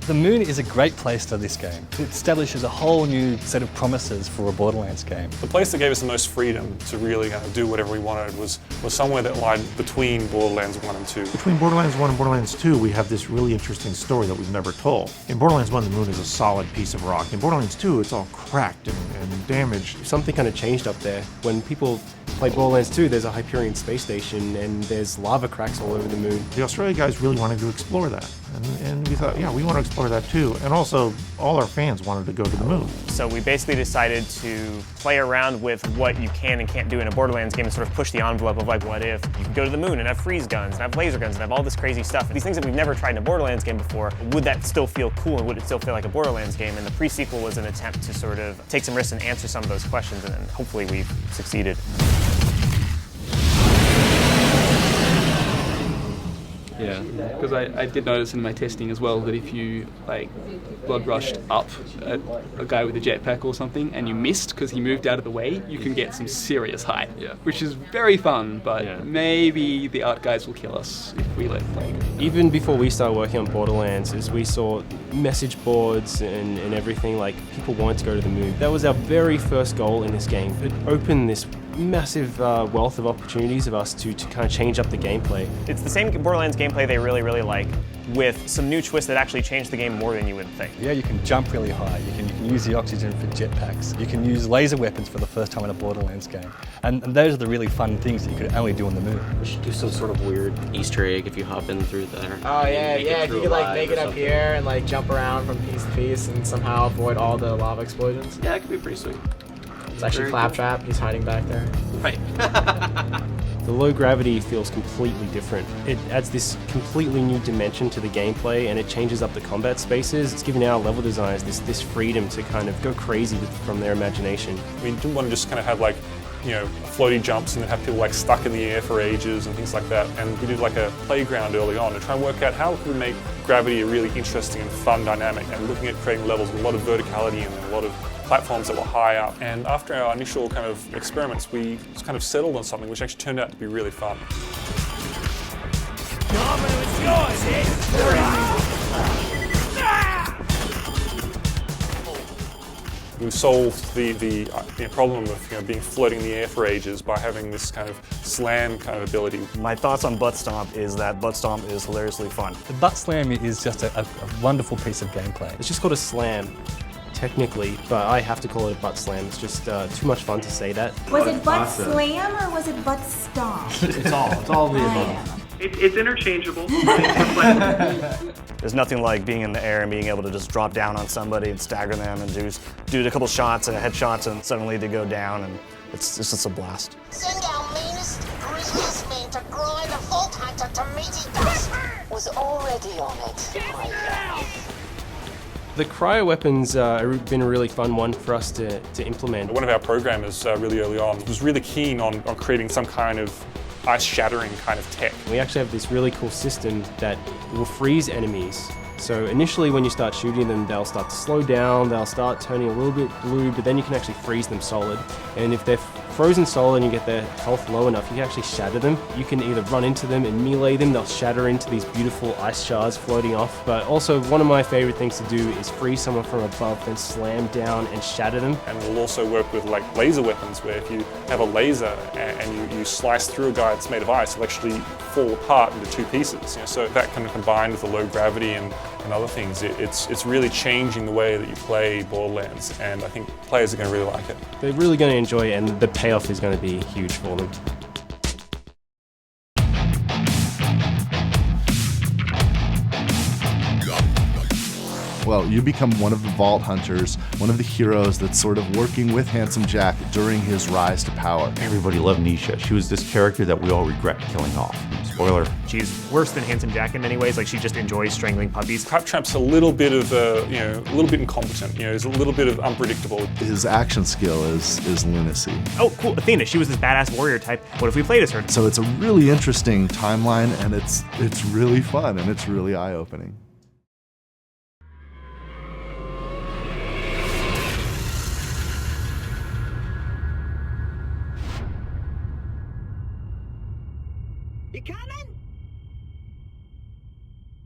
The moon is a great place for this game. It establishes a whole new set of promises for a Borderlands game. The place that gave us the most freedom to really do whatever we wanted was somewhere that lied between Borderlands 1 and 2. Between Borderlands 1 and Borderlands 2, we have this really interesting story that we've never told. In Borderlands 1, the moon is a solid piece of rock. In Borderlands 2, it's all cracked and damaged. Something kind of changed up there. When people play Borderlands 2, there's a Hyperion space station and there's lava cracks all over the moon. The Australia guys really wanted to explore that. And we thought, yeah, we want to explore that too. And also, all our fans wanted to go to the moon. So we basically decided to play around with what you can and can't do in a Borderlands game and sort of push the envelope of like, what if you could go to the moon and have freeze guns and have laser guns and have all this crazy stuff. These things that we've never tried in a Borderlands game before, would that still feel cool and would it still feel like a Borderlands game? And the pre-sequel was an attempt to sort of take some risks and answer some of those questions, and hopefully we've succeeded. Yeah, because I did notice in my testing as well that if you blood rushed up at a guy with a jetpack or something and you missed because he moved out of the way, you can get some serious height, which is very fun, but maybe the art guys will kill us if we let play. Even before we started working on Borderlands, as we saw message boards and everything, like people wanted to go to the moon. That was our very first goal in this game. It opened this massive wealth of opportunities of us to kind of change up the gameplay. It's the same Borderlands gameplay they really, really like, with some new twists that actually change the game more than you would think. Yeah, you can jump really high, you can use the oxygen for jetpacks, you can use laser weapons for the first time in a Borderlands game. And those are the really fun things that you could only do on the moon. We should do some sort of weird Easter egg if you hop in through there. Oh yeah, if you could make it up here and jump around from piece to piece and somehow avoid all the lava explosions. Yeah, it could be pretty sweet. It's actually Claptrap, he's hiding back there. Right. The low gravity feels completely different. It adds this completely new dimension to the gameplay and it changes up the combat spaces. It's giving our level designers this freedom to kind of go crazy from their imagination. We didn't want to just kind of have floaty jumps and then have people stuck in the air for ages and things like that. And we did a playground early on to try and work out how we could make gravity a really interesting and fun dynamic, and looking at creating levels with a lot of verticality and a lot of platforms that were high up. And after our initial kind of experiments, we kind of settled on something which actually turned out to be really fun. We've solved the problem of being floating in the air for ages by having this kind of slam kind of ability. My thoughts on Butt Stomp is that Butt Stomp is hilariously fun. The butt slam is just a wonderful piece of gameplay. It's just called a slam, technically, but I have to call it a butt slam. It's just too much fun to say that. Was it butt slam or was it butt stomp? It's all of the above. It's interchangeable. There's nothing like being in the air and being able to just drop down on somebody and stagger them and do a couple shots and headshots and suddenly they go down, and it's just a blast. Send our meanest, grittiest men to grind a Vault Hunter to meaty dust. Was already on it. The cryo weapons have been a really fun one for us to implement. One of our programmers really early on was really keen on creating some kind of ice-shattering kind of tech. We actually have this really cool system that will freeze enemies. So initially when you start shooting them, they'll start to slow down, they'll start turning a little bit blue, but then you can actually freeze them solid. And if they're frozen solid and you get their health low enough, you can actually shatter them. You can either run into them and melee them, they'll shatter into these beautiful ice shards floating off. But also one of my favorite things to do is freeze someone from above, then slam down and shatter them. And we'll also work with laser weapons, where if you have a laser and you slice through a guy that's made of ice, it'll actually fall apart into two pieces. So that kind of combined with the low gravity and other things, it's really changing the way that you play Borderlands, and I think players are going to really like it. They're really going to enjoy it, and the payoff is going to be huge for them. Well, you become one of the Vault Hunters, one of the heroes that's sort of working with Handsome Jack during his rise to power. Everybody loved Nisha. She was this character that we all regret killing off. Spoiler. She's worse than Handsome Jack in many ways. She just enjoys strangling puppies. Claptrap's a little bit of a little bit incompetent. He's a little bit of unpredictable. His action skill is lunacy. Oh, cool! Athena. She was this badass warrior type. What if we played as her? So it's a really interesting timeline, and it's really fun, and it's really eye-opening. You coming?